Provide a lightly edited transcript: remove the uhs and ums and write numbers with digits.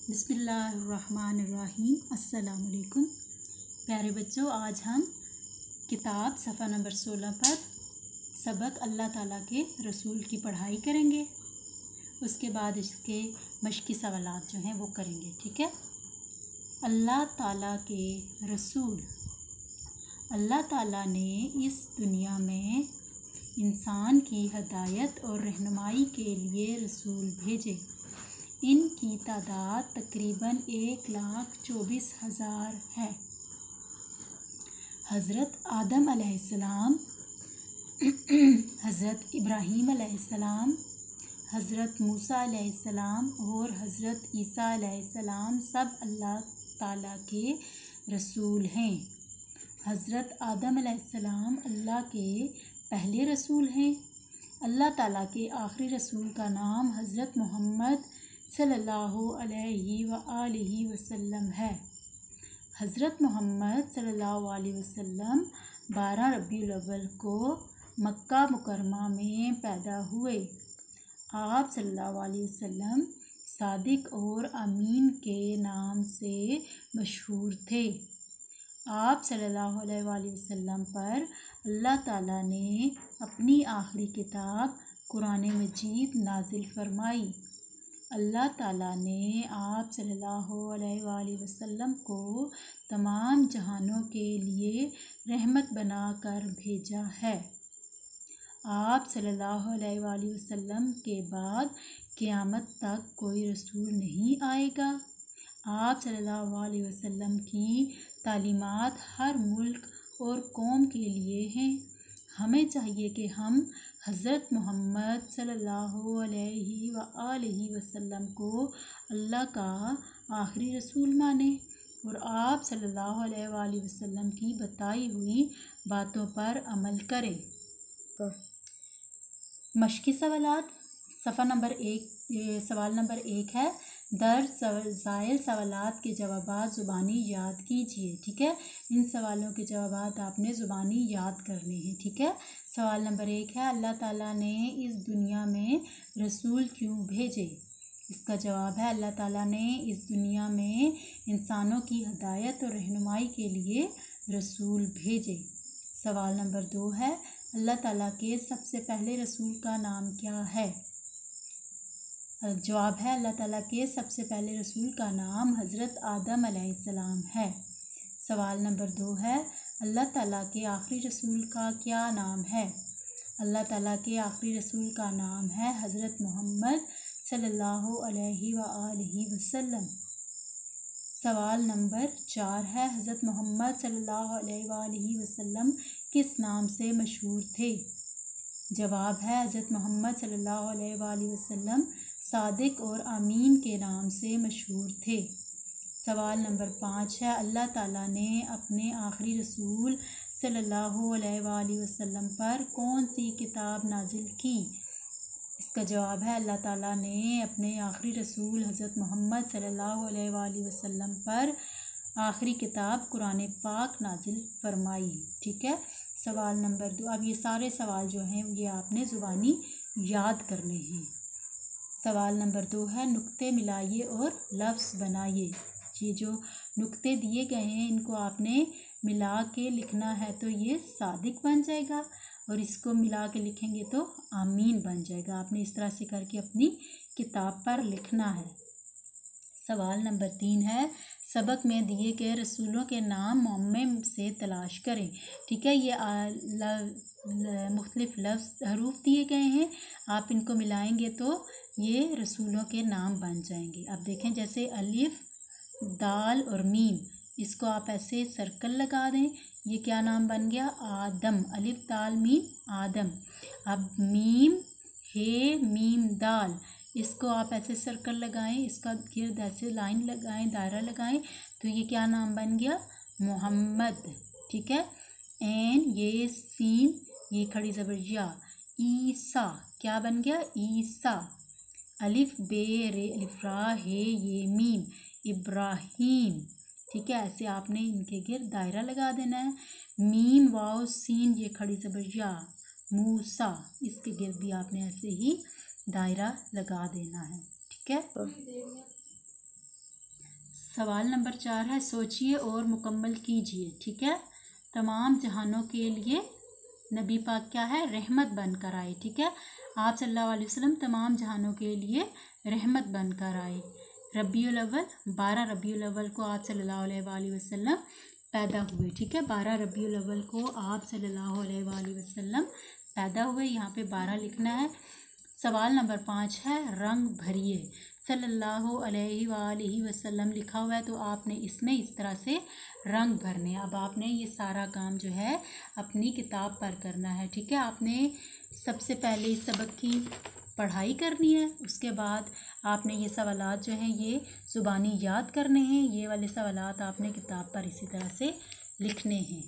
बिस्मिल्लाहिर्रहमानिर्रहीम। अस्सलाम वालेकुम प्यारे बच्चों, आज हम किताब सफ़ा नंबर 16 पर सबक अल्लाह ताला के रसूल की पढ़ाई करेंगे। उसके बाद इसके मश्की सवालात जो हैं वो करेंगे। ठीक है। अल्लाह ताला के रसूल। अल्लाह ताला ने इस दुनिया में इंसान की हदायत और रहनुमाई के लिए रसूल भेजे। इनकी तादाद तकरीबन 1,24,000 है। हज़रत आदम अलैहिस्सलाम, हज़रत इब्राहीम अलैहिस्सलाम, हज़रत मूसा अलैहिस्सलाम और हज़रत ईसा अलैहिस्सलाम सब अल्लाह ताला के रसूल हैं। हज़रत आदम अलैहिस्सलाम अल्लाह के पहले रसूल हैं। अल्लाह ताला के आखिरी रसूल का नाम हज़रत मोहम्मद सल्लल्लाहु अलैहि वसल्लम है। हज़रत मोहम्मद सल्लल्लाहु अलैहि वसल्लम 12 रबीउल अव्वल को मक्का मुकरमा में पैदा हुए। आप सल्लल्लाहु अलैहि वसल्लम सादिक और अमीन के नाम से मशहूर थे। आप सल्लल्लाहु अलैहि वसल्लम पर अल्लाह ताला ने अपनी आखिरी किताब कुरान मजीद नाजिल फरमाई। अल्लाह ताला ने आप सल्लल्लाहु अलैहि वसल्लम को तमाम जहानों के लिए रहमत बनाकर भेजा है। आप सल्लल्लाहु अलैहि वसल्लम के बाद क़यामत तक कोई रसूल नहीं आएगा। आप सल्लल्लाहु अलैहि वसल्लम की तालीमात हर मुल्क और कौम के लिए हैं। हमें चाहिए कि हम हज़रत मोहम्मद सल्लल्लाहु अलैहि वसल्लम को अल्लाह का आखिरी रसूल माने और आप सल्लल्लाहु अलैहि वसल्लम की बताई हुई बातों पर अमल करें। तो मश्की सवालात। सफ़ा नंबर 1, सवाल नंबर 1 है, दर्ज ज़ायल सवालात के जवाबात ज़ुबानी याद कीजिए। ठीक है। इन सवालों के जवाबात आपने ज़ुबानी याद करने हैं। ठीक है। सवाल नंबर 1 है, अल्लाह ताला ने इस दुनिया में रसूल क्यों भेजे? इसका जवाब है, अल्लाह ताला ने इस दुनिया में इंसानों की हदायत और रहनुमाई के लिए रसूल भेजे। सवाल नंबर 2 है, अल्लाह ताला के सबसे पहले रसूल का नाम क्या है? जवाब है, अल्लाह ताला के सबसे पहले रसूल का नाम हज़रत आदम अलैहिस्सलाम है। सवाल नंबर 2 है, अल्लाह ताला के आखिरी रसूल का क्या नाम है? अल्लाह ताला के आखिरी रसूल का नाम है हज़रत मोहम्मद सल्लल्लाहु अलैहि वसल्लम। सवाल नंबर 4 है, हज़रत मोहम्मद सल्लल्लाहु अलैहि वसल्लम किस नाम से मशहूर थे? जवाब है, हज़रत मोहम्मद सल्लल्लाहु अलैहि वसल्लम सादिक और अमीन के नाम से मशहूर थे। सवाल नंबर 5 है, अल्लाह ताला ने अपने आखिरी रसूल सल्लल्लाहु अलैहि वसल्लम पर कौन सी किताब नाजिल की? इसका जवाब है, अल्लाह ताला ने अपने आखिरी रसूल हज़रत मोहम्मद सल्लल्लाहु अलैहि वसल्लम पर आखिरी किताब कुरान पाक नाजिल फरमाई। ठीक है। सवाल नंबर 2, अब ये सारे सवाल जो हैं ये आपने ज़ुबानी याद करने हैं। सवाल नंबर 2 है, नुक्ते मिलाइए और लफ्ज़ बनाइए। ये जो नुक्ते दिए गए हैं इनको आपने मिला के लिखना है तो ये सादिक बन जाएगा और इसको मिला के लिखेंगे तो आमीन बन जाएगा। आपने इस तरह से करके अपनी किताब पर लिखना है। सवाल नंबर 3 है, सबक में दिए गए रसूलों के नाम मुअम्मे से तलाश करें। ठीक है। ये मुख्तलिफ लफ्ज़ हरूफ दिए गए हैं, आप इनको मिलाएंगे तो ये रसूलों के नाम बन जाएंगे। अब देखें, जैसे अलिफ, दाल और मीम, इसको आप ऐसे सर्कल लगा दें, ये क्या नाम बन गया? आदम। अलिफ दाल मीम आदम। अब मीम हे मीम दाल, इसको आप ऐसे सर्कल लगाएं, इसका गिर्द ऐसे लाइन लगाएं, दायरा लगाएं तो ये क्या नाम बन गया? मोहम्मद। ठीक है। एन ये सीन, ये खड़ी ज़बर या, ईसा क्या बन गया? ईसा। अलिफ बे रे अलिफ रा हे ये मीम, इब्राहीम। ठीक है। ऐसे आपने इनके गिर्द दायरा लगा देना है। मीम वाव सीन, ये खड़ी ज़बर या, मूसा, इसके गिर्द भी आपने ऐसे ही दायरा लगा देना है। ठीक है। सवाल नंबर 4 है, सोचिए और मुकम्मल कीजिए। ठीक है, तमाम जहानों के लिए नबी पाक क्या है, रहमत बनकर आए। ठीक है, आप सल्लल्लाहु अलैहि वसल्लम तमाम जहानों के लिए रहमत बनकर आए। रबीउल अव्वल, 12 रबीउल अव्वल को आप सल्लल्लाहु अलैहि वसल्लम पैदा हुए। ठीक है, 12 रबीउल अव्वल को आप सल्लल्लाहु अलैहि वसल्लम पैदा हुए। यहाँ पे 12 लिखना है। सवाल नंबर 5 है, रंग भरिए। सल्लल्लाहु अलैहि वसल्लम लिखा हुआ है, तो आपने इसमें इस तरह से रंग भरने। अब आपने ये सारा काम जो है अपनी किताब पर करना है। ठीक है, आपने सबसे पहले इस सबक की पढ़ाई करनी है, उसके बाद आपने ये सवालात जो हैं ये ज़ुबानी याद करने हैं। ये वाले सवालात आपने किताब पर इसी तरह से लिखने हैं।